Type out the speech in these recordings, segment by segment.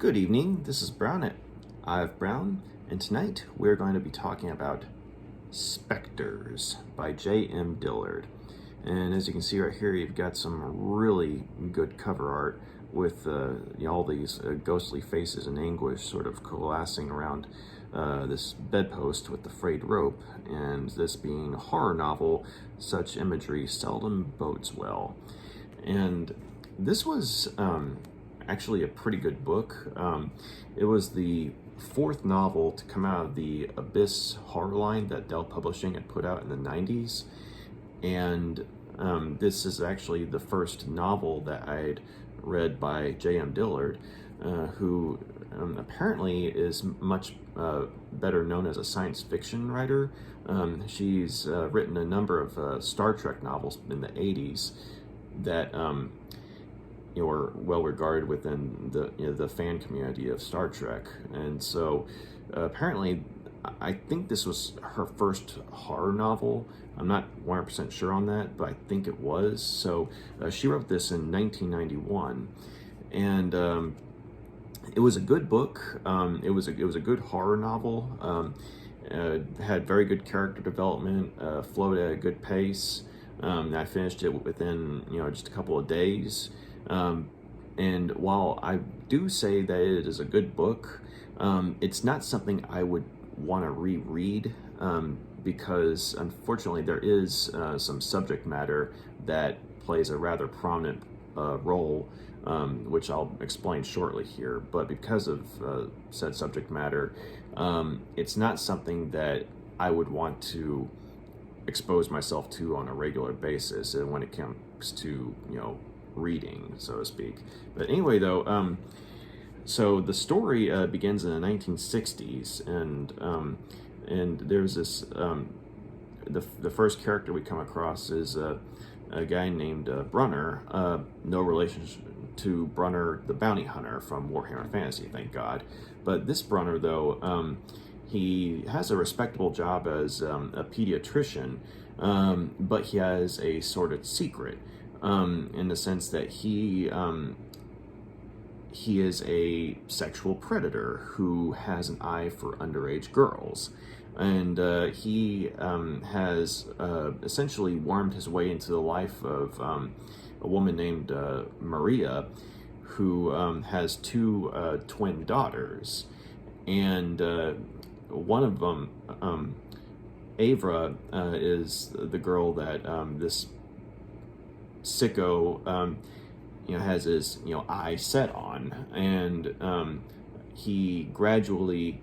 Good evening, this is Brown at Ava Brown, and tonight we're going to be talking about Specters by J.M. Dillard. And as you can see right here, you've got some really good cover art with all these ghostly faces in anguish sort of coalescing around this bedpost with the frayed rope. And this being a horror novel, such imagery seldom bodes well. And this was actually a pretty good book. It was the fourth novel to come out of the Abyss horror line that Dell Publishing had put out in the 90s. And this is actually the first novel that I'd read by J.M. Dillard, who apparently is much better known as a science fiction writer. She's written a number of Star Trek novels in the 80s that were well regarded within the fan community of Star Trek. And so apparently I think this was her first horror novel. I'm not 100% sure on that, but I think it was. So she wrote this in 1991, and it was a good book. It was a good horror novel. Had very good character development, flowed at a good pace. I finished it within just a couple of days. And while I do say that it is a good book, it's not something I would want to reread, because unfortunately there is some subject matter that plays a rather prominent role, which I'll explain shortly here. But because of said subject matter, it's not something that I would want to expose myself to on a regular basis, and when it comes to reading, so to speak. But anyway, though, so the story begins in the 1960s, and there's this the first character we come across is a guy named Brunner, no relation to Brunner the bounty hunter from Warhammer Fantasy, thank God. But this Brunner, though, he has a respectable job as a pediatrician, but he has a sordid secret, in the sense that he is a sexual predator who has an eye for underage girls. And he has essentially wormed his way into the life of a woman named Maria, who has two twin daughters. And one of them, Ava, is the girl that this sicko has his eye set on, and he gradually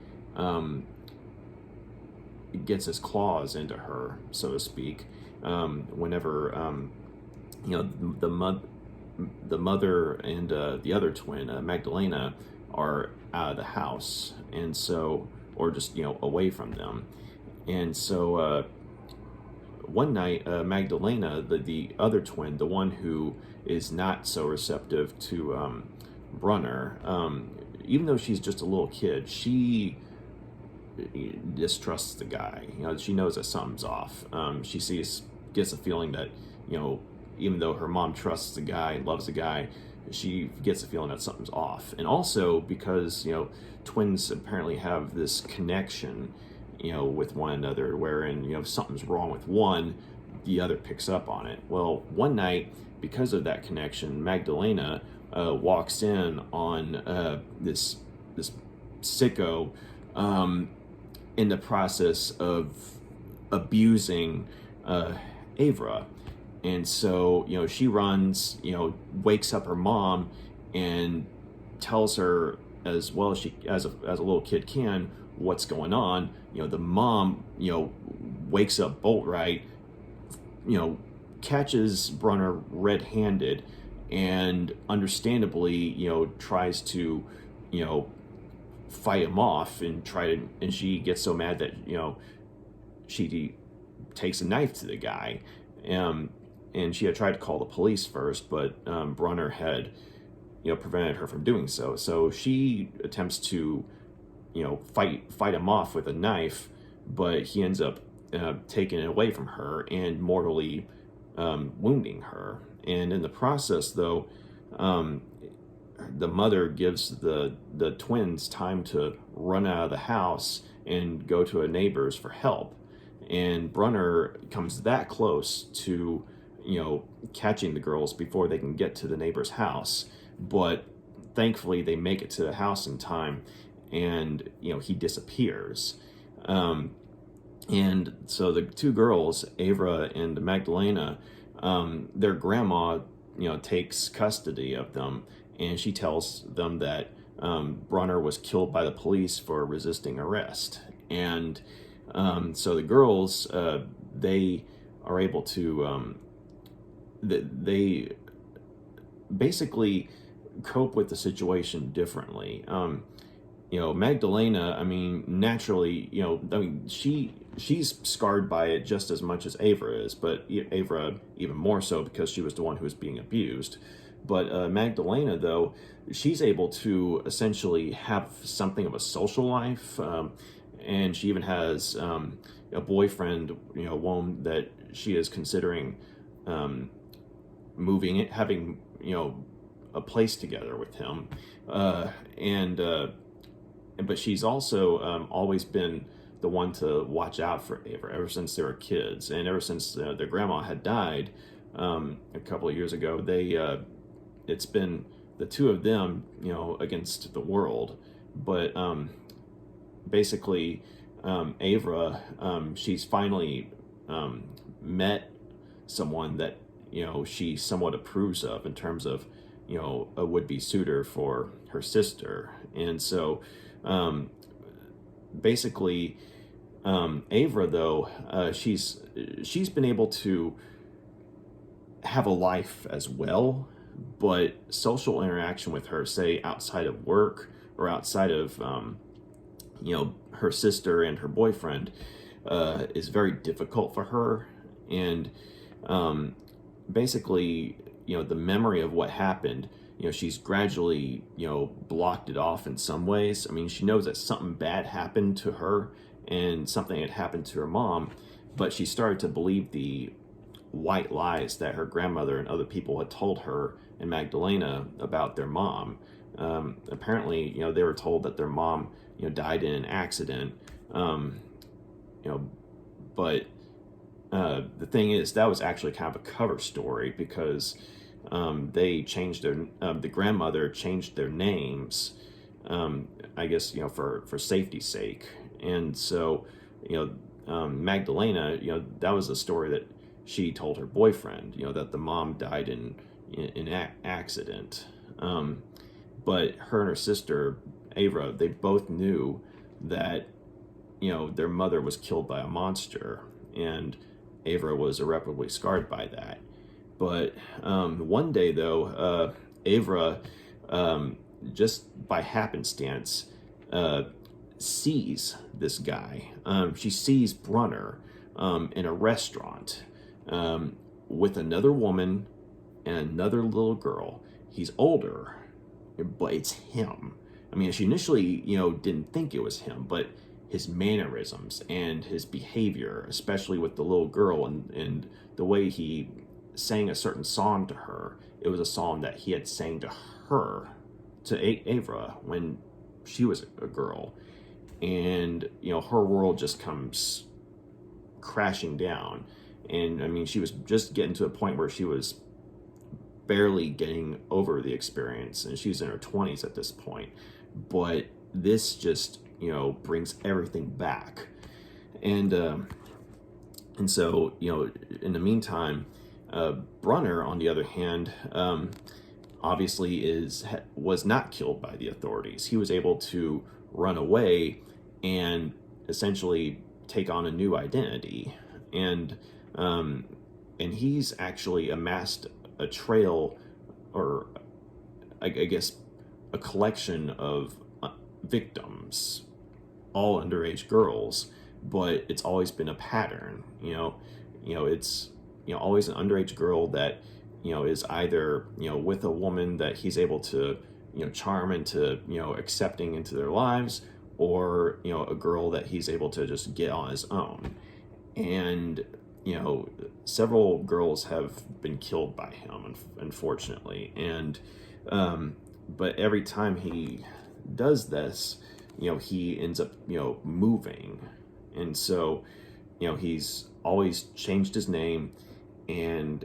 gets his claws into her, so to speak, whenever the mother and the other twin, Magdalena, are out of the house, and so, or just away from them. And so one night, Magdalena, the other twin, the one who is not so receptive to Brunner, even though she's just a little kid, she distrusts the guy. She knows that something's off. She gets a feeling that even though her mom trusts the guy, loves the guy, she gets a feeling that something's off. And also because twins apparently have this connection with one another, wherein if something's wrong with one, the other picks up on it. Well, one night, because of that connection, Magdalena walks in on this sicko in the process of abusing Ava. And so she runs, wakes up her mom and tells her, as well as as a little kid can, what's going on. The mom wakes up bolt right, catches Brunner red-handed, and understandably tries to fight him off, and she gets so mad that she takes a knife to the guy, and she had tried to call the police first, but Brunner had prevented her from doing so. So she attempts to fight him off with a knife, but he ends up taking it away from her and mortally wounding her. And in the process, though, the mother gives the twins time to run out of the house and go to a neighbor's for help. And Brunner comes that close to, catching the girls before they can get to the neighbor's house. But thankfully, they make it to the house in time, and, he disappears. And so the two girls, Ava and Magdalena, their grandma, takes custody of them, and she tells them that Brunner was killed by the police for resisting arrest. And so the girls, they are able to, they basically cope with the situation differently. Magdalena, naturally, she's scarred by it just as much as Ava is, but Ava even more so because she was the one who was being abused. But Magdalena, though, she's able to essentially have something of a social life, and she even has a boyfriend, one that she is considering moving it, having, a place together with him, but she's also always been the one to watch out for Ava ever since they were kids, and ever since their grandma had died a couple of years ago. It's been the two of them, against the world. But basically, Ava, she's finally met someone that she somewhat approves of in terms of a would-be suitor for her sister. And so basically, Ava, though, she's been able to have a life as well, but social interaction with her, say outside of work or outside of her sister and her boyfriend, is very difficult for her. And basically, the memory of what happened, she's gradually, blocked it off in some ways. She knows that something bad happened to her and something had happened to her mom, but she started to believe the white lies that her grandmother and other people had told her and Magdalena about their mom. Apparently, they were told that their mom, died in an accident. But the thing is, that was actually kind of a cover story because they changed the grandmother changed their names, I guess, for safety's sake. And so, Magdalena, that was a story that she told her boyfriend, that the mom died in an accident. But her and her sister, Ava, they both knew that, their mother was killed by a monster, and Ava was irreparably scarred by that. But one day, though, Ava, just by happenstance, sees this guy. She sees Brunner in a restaurant with another woman and another little girl. He's older, but it's him. She initially, didn't think it was him, but his mannerisms and his behavior, especially with the little girl and the way he sang a certain song to her, it was a song that he had sang to her, to Ava, when she was a girl. And, her world just comes crashing down. And, she was just getting to a point where she was barely getting over the experience, and she's in her 20s at this point. But this just, brings everything back. And so, in the meantime, Brunner, on the other hand, obviously was not killed by the authorities. He was able to run away and essentially take on a new identity. And he's actually amassed a trail, or I guess a collection of victims, all underage girls, but it's always been a pattern. It's always an underage girl that is either with a woman that he's able to charm into accepting into their lives, or a girl that he's able to just get on his own. And several girls have been killed by him, unfortunately. And but every time he does this, he ends up, moving. And so, he's always changed his name, and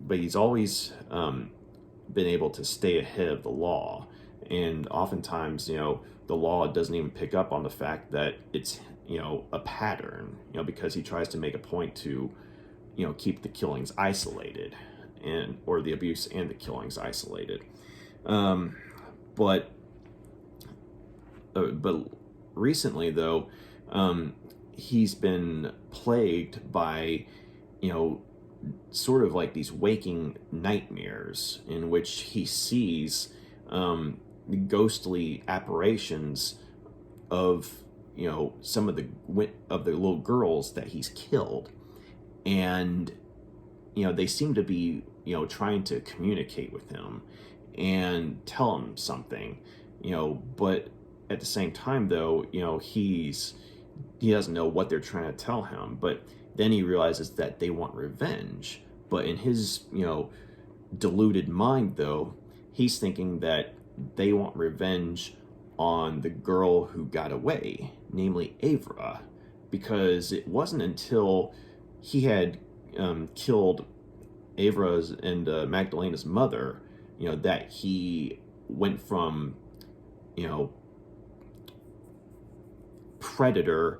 but he's always been able to stay ahead of the law. And oftentimes, the law doesn't even pick up on the fact that it's, a pattern, because he tries to make a point to, keep the killings isolated, or the abuse and the killings isolated. But recently, though, he's been plagued by, sort of like these waking nightmares in which he sees ghostly apparitions of, some of the little girls that he's killed, and they seem to be, trying to communicate with him and tell him something, but at the same time, though, he doesn't know what they're trying to tell him. But then he realizes that they want revenge. But in his, deluded mind, though, he's thinking that they want revenge on the girl who got away, namely Ava, because it wasn't until he had killed Ava's and Magdalena's mother, that he went from, predator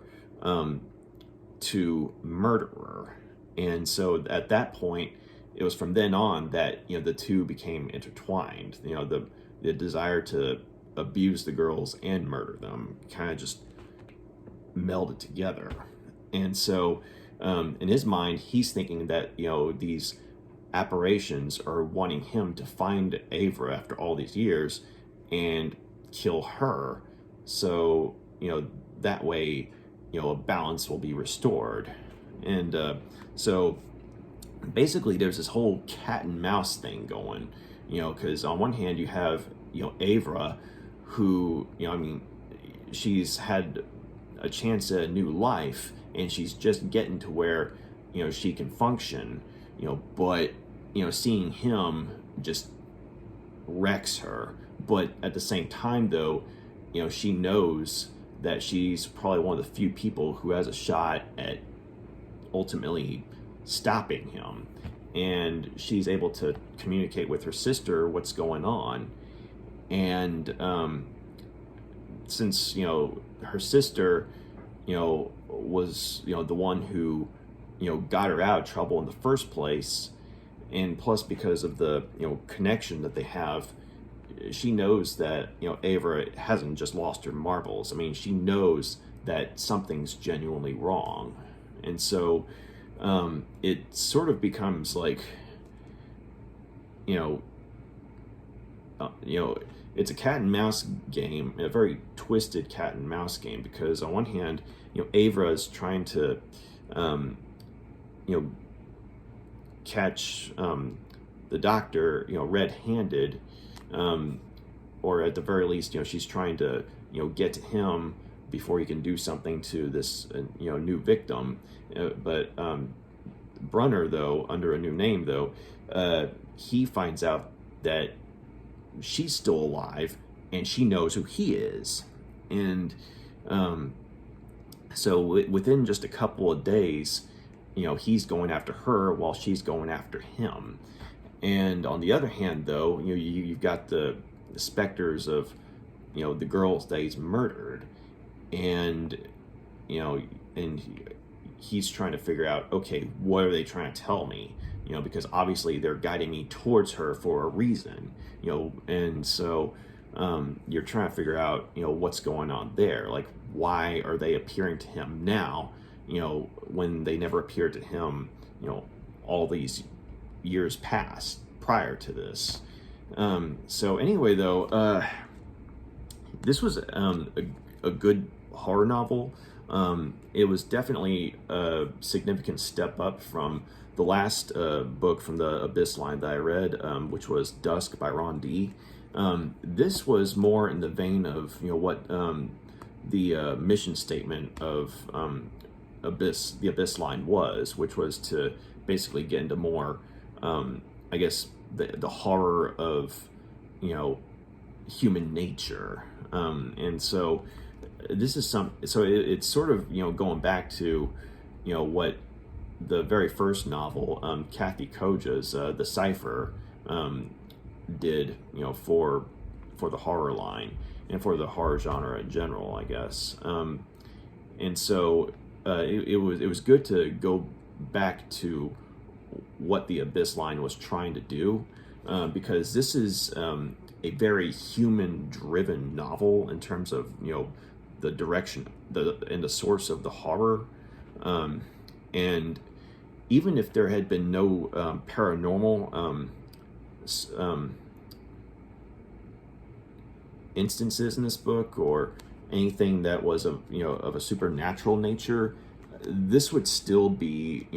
to murderer. And so at that point, it was from then on that, the two became intertwined. The desire to abuse the girls and murder them kind of just melded together. And so in his mind, he's thinking that, these apparitions are wanting him to find Ava after all these years and kill her. So, that way, a balance will be restored. And so basically there's this whole cat and mouse thing going, because on one hand you have, Ava, who, she's had a chance at a new life, and she's just getting to where, she can function, but, seeing him just wrecks her. But at the same time, though, she knows that she's probably one of the few people who has a shot at ultimately stopping him. And she's able to communicate with her sister what's going on. And since, her sister, was, the one who, got her out of trouble in the first place, and plus because of the, connection that they have, she knows that, Ava hasn't just lost her marbles. I mean, she knows that something's genuinely wrong. And so it sort of becomes like, it's a cat and mouse game, a very twisted cat and mouse game, because on one hand, Ava is trying to, catch the doctor, red-handed, or at the very least, she's trying to, get to him before he can do something to this, new victim. But Brunner, though, under a new name, though, he finds out that she's still alive, and she knows who he is. And so within just a couple of days, he's going after her while she's going after him. And on the other hand, though, you've got the specters of, the girls that he's murdered, and, and he's trying to figure out, okay, what are they trying to tell me? Because obviously they're guiding me towards her for a reason, and so you're trying to figure out, what's going on there. Like, why are they appearing to him now, when they never appeared to him, all these years past prior to this. So anyway, though, this was a good horror novel. It was definitely a significant step up from the last book from the Abyss line that I read, which was Dusk by Ron D. This was more in the vein of, what the mission statement of the Abyss line was, which was to basically get into more, I guess, the horror of, human nature. And so this is it's sort of, going back to, what the very first novel, Kathy Koja's The Cipher, did, for the horror line and for the horror genre in general, I guess. And so it was good to go back to what the Abyss line was trying to do, because this is a very human-driven novel in terms of the direction and the source of the horror, and even if there had been no paranormal instances in this book or anything that was of a supernatural nature, this would still be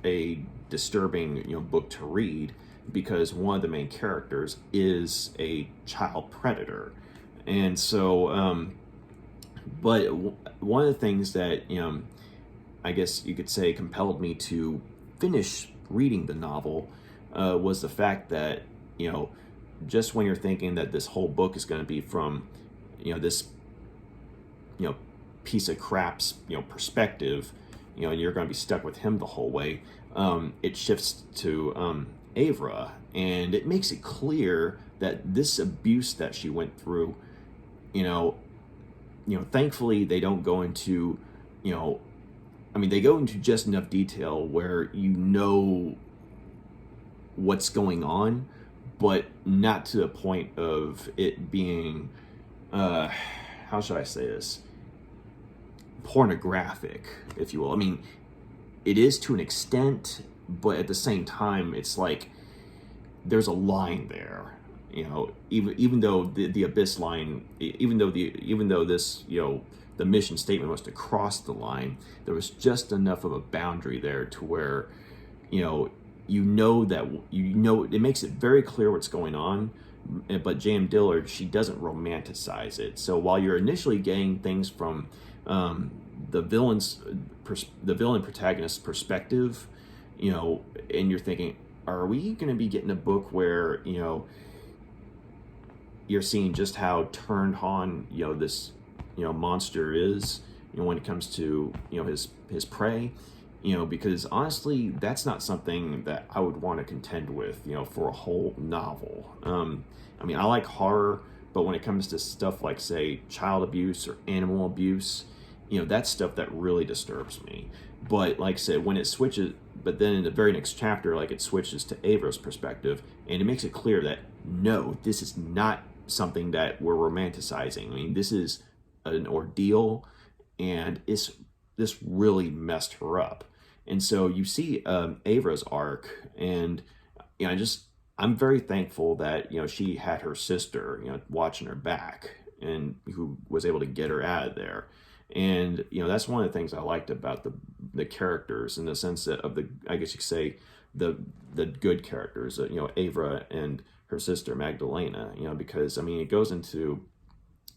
a disturbing book to read, because one of the main characters is a child predator. And so but one of the things that I guess you could say compelled me to finish reading the novel was the fact that just when you're thinking that this whole book is going to be from this piece of crap's perspective, and you're going to be stuck with him the whole way, it shifts to Ava, and it makes it clear that this abuse that she went through, thankfully they don't go into they go into just enough detail where what's going on, but not to the point of it being how should I say this, pornographic, if you will. I mean, it is to an extent, but at the same time, it's like there's a line there. Even though the Abyss line, even though this the mission statement was to cross the line, there was just enough of a boundary there to where it makes it very clear what's going on. But J.M. Dillard, she doesn't romanticize it. So while you're initially getting things from the villain protagonist's perspective, and you're thinking, are we going to be getting a book where you're seeing just how turned on this monster is when it comes to his prey, because honestly that's not something that I would want to contend with for a whole novel. I like horror, but when it comes to stuff like, say, child abuse or animal abuse, that's stuff that really disturbs me. But like I said, when it switches, but then in the very next chapter, like, it switches to Ava's perspective, and it makes it clear that no, this is not something that we're romanticizing. This is an ordeal, and this really messed her up. And so you see Ava's arc, and I'm very thankful that she had her sister watching her back, and who was able to get her out of there. And that's one of the things I liked about the characters, in the sense that of the, I guess you could say, the good characters, Ava and her sister Magdalena, because it goes into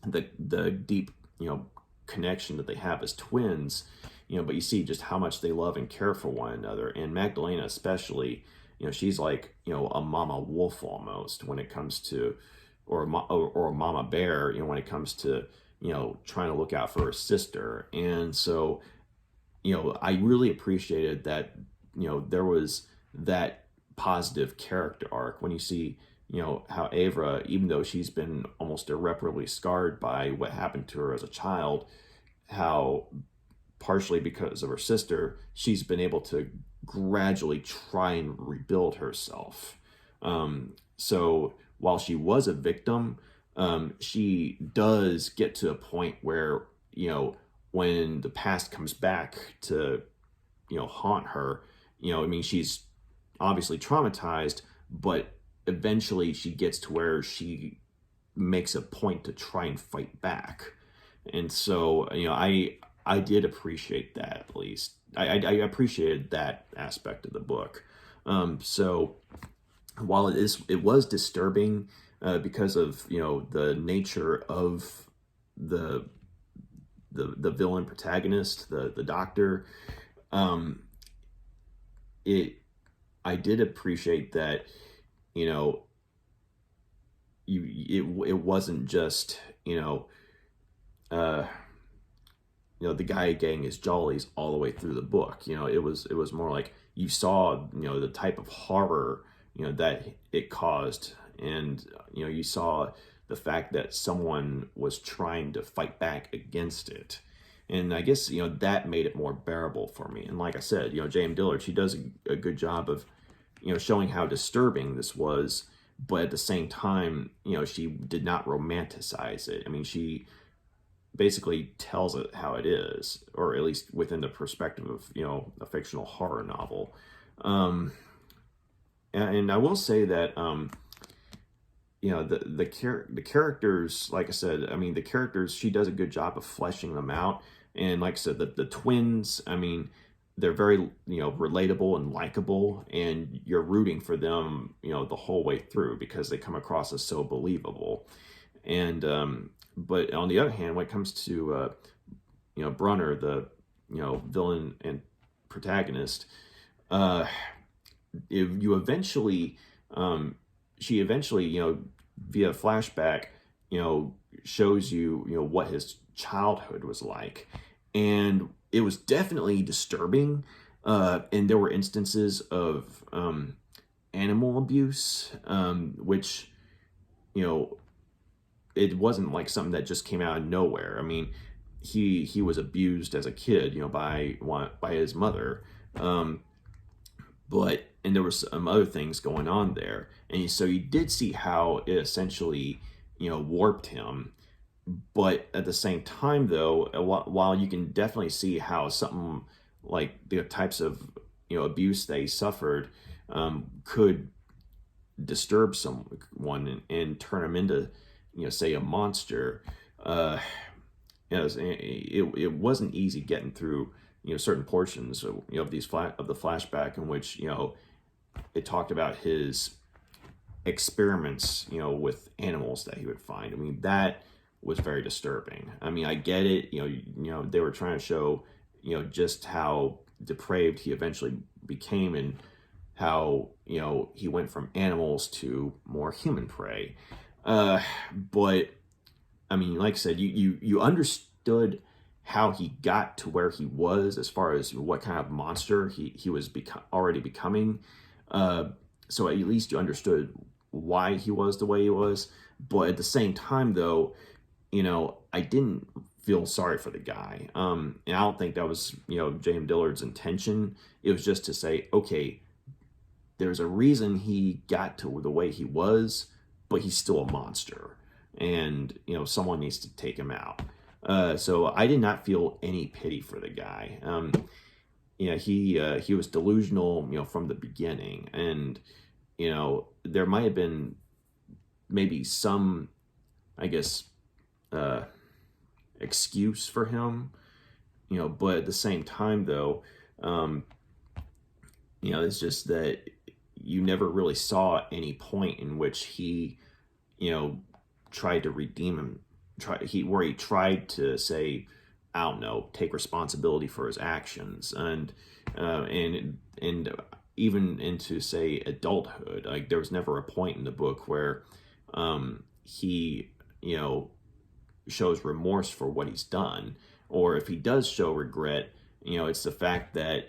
the deep connection that they have as twins, but you see just how much they love and care for one another. And Magdalena especially, she's like a mama wolf almost when it comes to, or a mama bear when it comes to trying to look out for her sister. And so I really appreciated that there was that positive character arc when you see how Ava, even though she's been almost irreparably scarred by what happened to her as a child, how partially because of her sister, she's been able to gradually try and rebuild herself. So while she was a victim, she does get to a point where, when the past comes back to, haunt her, she's obviously traumatized, but eventually she gets to where she makes a point to try and fight back. And so, I did appreciate that, at least. I appreciated that aspect of the book. So while it was disturbing, because of the nature of the villain protagonist, the doctor, I did appreciate that it wasn't just, uh, the guy getting his jollies all the way through the book. It was more like you saw, the type of horror, that it caused. And, you saw the fact that someone was trying to fight back against it. And I guess, that made it more bearable for me. And like I said, J.M. Dillard, she does a good job of, showing how disturbing this was, but at the same time, she did not romanticize it. I mean, she basically tells it how it is, or at least within the perspective of, a fictional horror novel. And I will say that, the characters, like I said, I mean, the characters, she does a good job of fleshing them out. And like I said, the twins, I mean, they're very, relatable and likable, and you're rooting for them, the whole way through because they come across as so believable. And, but on the other hand, when it comes to, Brunner, the, villain and protagonist, you eventually, she eventually, via flashback, shows you, what his childhood was like. And it was definitely disturbing. And there were instances of animal abuse, which, it wasn't like something that just came out of nowhere. I mean, he was abused as a kid, by his mother. And there were some other things going on there. And so you did see how it essentially, warped him. But at the same time, though, while you can definitely see how something like the types of, abuse they suffered could disturb someone and turn them into, say a monster, it wasn't easy getting through, certain portions of, of the flashback in which, it talked about his experiments, with animals that he would find. I mean, that was very disturbing. I mean, I get it. They were trying to show, just how depraved he eventually became and how, he went from animals to more human prey. But I mean, like I said, you understood how he got to where he was as far as what kind of monster he was already becoming. So at least you understood why he was the way he was. But at the same time, though, I didn't feel sorry for the guy. And I don't think that was, J.M. Dillard's intention. It was just to say, okay, there's a reason he got to the way he was, but he's still a monster. And, someone needs to take him out. So I did not feel any pity for the guy. He was delusional, from the beginning. And, there might have been maybe some, I guess, excuse for him, but at the same time, though, it's just that you never really saw any point in which he, tried to redeem him, where he tried to say, I don't know, take responsibility for his actions, and even into, say, adulthood. Like, there was never a point in the book where he, shows remorse for what he's done, or if he does show regret, it's the fact that,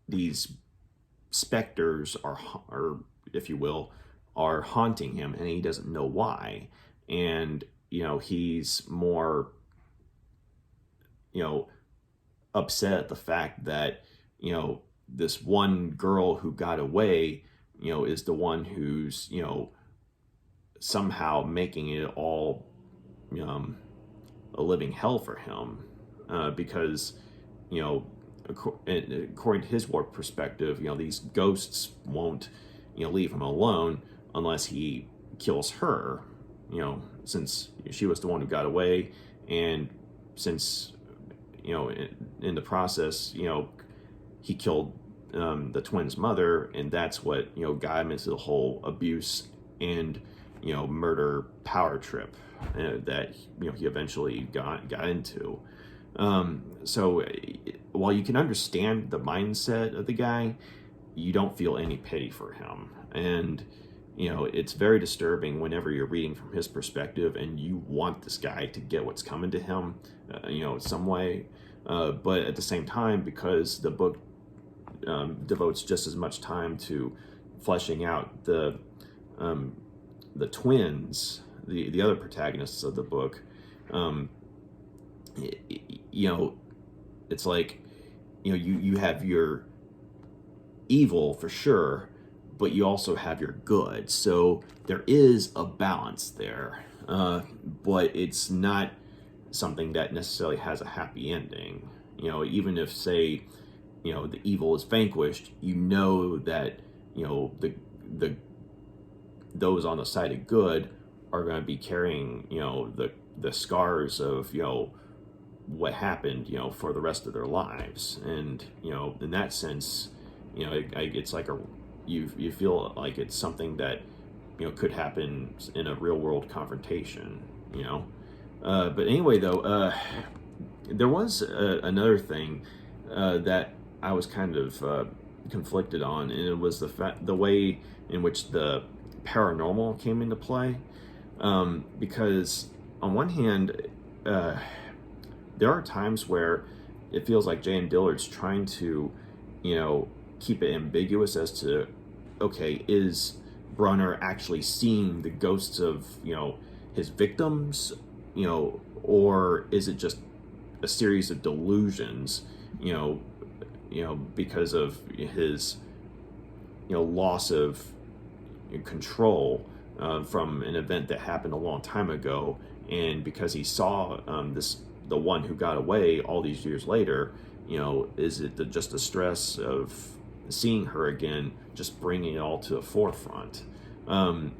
these specters are, if you will, are haunting him, and he doesn't know why. And, he's more, upset at the fact that, this one girl who got away, is the one who's, somehow making it all, a living hell for him, because, according to his warped perspective, these ghosts won't, leave him alone unless he kills her, since she was the one who got away, and since, in the process, he killed the twins' mother, and that's what, got him into the whole abuse and, murder power trip that, he eventually got into. So while you can understand the mindset of the guy, you don't feel any pity for him. And, it's very disturbing whenever you're reading from his perspective and you want this guy to get what's coming to him, some way. But at the same time, because the book devotes just as much time to fleshing out the twins, the other protagonists of the book, it's like, you have your evil for sure, but you also have your good. So there is a balance there, but it's not something that necessarily has a happy ending. Even if, say, the evil is vanquished, that the those on the side of good are going to be carrying the scars of what happened for the rest of their lives. And in that sense, it's like you feel like it's something that could happen in a real world confrontation. But anyway, though, there was another thing that I was kind of conflicted on, and it was the way in which the paranormal came into play. Because on one hand, there are times where it feels like J.M. Dillard's trying to, keep it ambiguous as to, okay, is Brunner actually seeing the ghosts of, his victims, or is it just a series of delusions, because of his, loss of control from an event that happened a long time ago, and because he saw the one who got away all these years later, is it just the stress of seeing her again, just bringing it all to the forefront?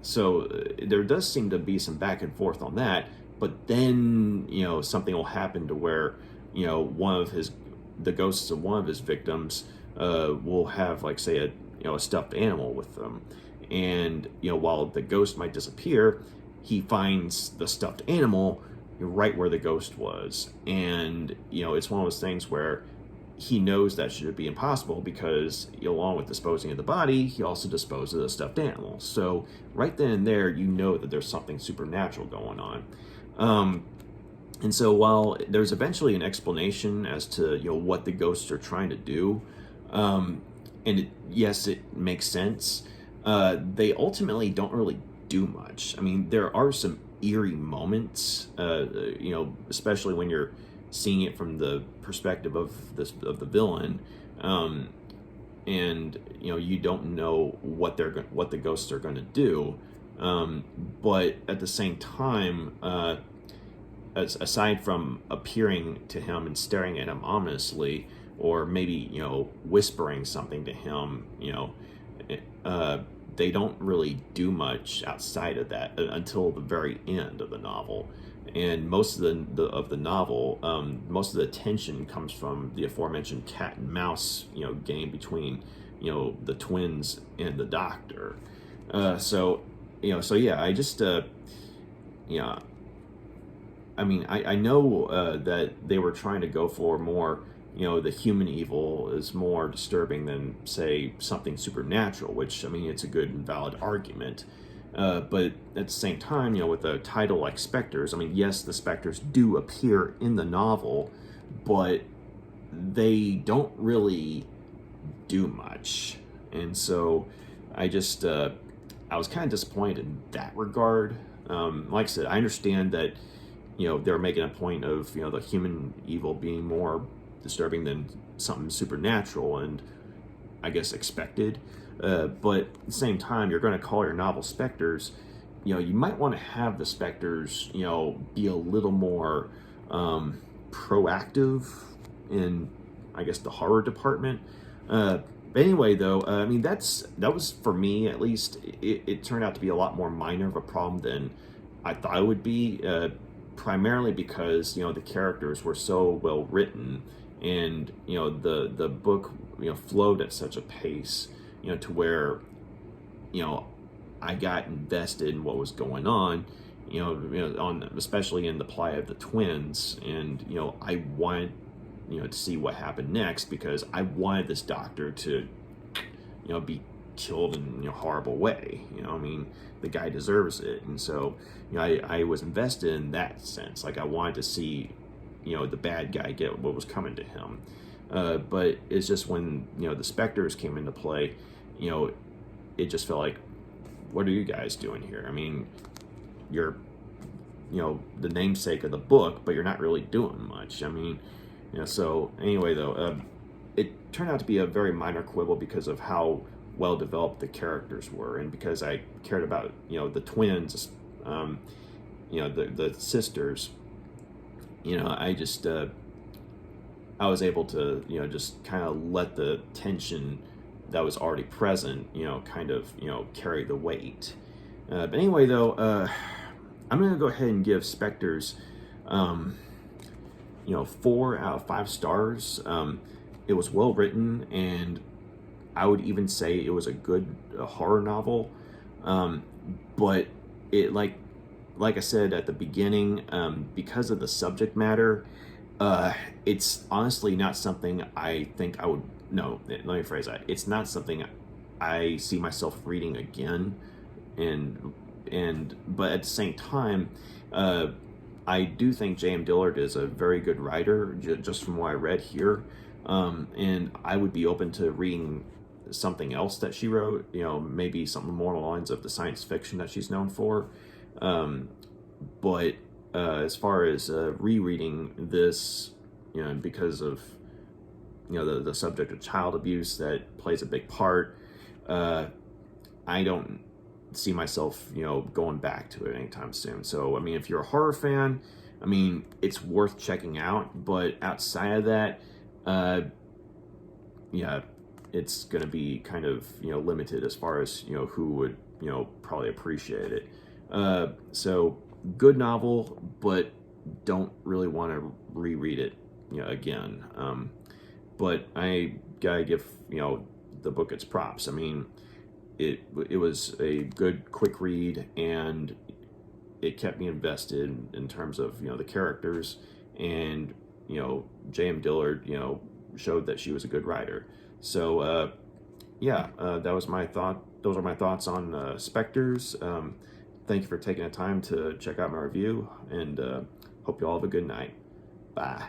So there does seem to be some back and forth on that, but then something will happen to where the ghosts of one of his victims will have, like, say, a stuffed animal with them, and while the ghost might disappear, he finds the stuffed animal right where the ghost was. And it's one of those things where he knows that should be impossible, because along with disposing of the body, he also disposed of the stuffed animal. So right then and there, that there's something supernatural going on. And so while there's eventually an explanation as to what the ghosts are trying to do, and yes, it makes sense, they ultimately don't really do much. I mean, there are some eerie moments, especially when you're seeing it from the perspective of the villain, and you don't know what the ghosts are going to do, but at the same time, aside from appearing to him and staring at him ominously, or maybe whispering something to him, they don't really do much outside of that until the very end of the novel. And most of the novel, most of the tension comes from the aforementioned cat and mouse, game between, the twins and the doctor. So yeah, I just, I mean, I know that they were trying to go for more, the human evil is more disturbing than, say, something supernatural, which, I mean, it's a good and valid argument. But at the same time, with a title like Specters, I mean, yes, the Specters do appear in the novel, but they don't really do much. And so I just, I was kind of disappointed in that regard. Like I said, I understand that, they're making a point of, the human evil being more disturbing than something supernatural and, I guess, expected. But at the same time, you're going to call your novel Specters, you might want to have the Specters, be a little more proactive in, I guess, the horror department. But anyway, though, I mean, that was, for me at least, it turned out to be a lot more minor of a problem than I thought it would be, primarily because, the characters were so well written, and, the book, flowed at such a pace, to where, I got invested in what was going on, especially in the plight of the twins, and, I wanted, to see what happened next, because I wanted this doctor to, be killed in a horrible way. I mean, the guy deserves it. And so, I was invested in that sense. Like, I wanted to see, the bad guy get what was coming to him. But it's just when, the Specters came into play, it just felt like, what are you guys doing here? I mean, you're, the namesake of the book, but you're not really doing much. I mean, so anyway, though, it turned out to be a very minor quibble because of how well developed the characters were, and because I cared about, the twins, the sisters. I just, I was able to, just kind of let the tension that was already present, kind of, carry the weight. But anyway, though, I'm going to go ahead and give Specters, 4 out of 5 stars. It was well written, and I would even say it was a good horror novel. But it, like I said at the beginning, because of the subject matter, it's honestly not something I think I would. No, let me phrase that. It's not something I see myself reading again, but at the same time, I do think J.M. Dillard is a very good writer, just from what I read here, and I would be open to reading something else that she wrote. Maybe something more along the lines of the science fiction that she's known for. But as far as rereading this, because of the subject of child abuse that plays a big part, I don't see myself going back to it anytime soon. So I mean, if you're a horror fan, I mean, it's worth checking out. But outside of that, yeah, it's gonna be kind of limited as far as who would probably appreciate it. So good novel, but don't really want to reread it again. But I gotta give the book its props. I mean, it was a good quick read, and it kept me invested in terms of the characters, and J.M. Dillard showed that she was a good writer. So yeah, that was my thought. Those are my thoughts on Specters. Thank you for taking the time to check out my review, and hope you all have a good night. Bye.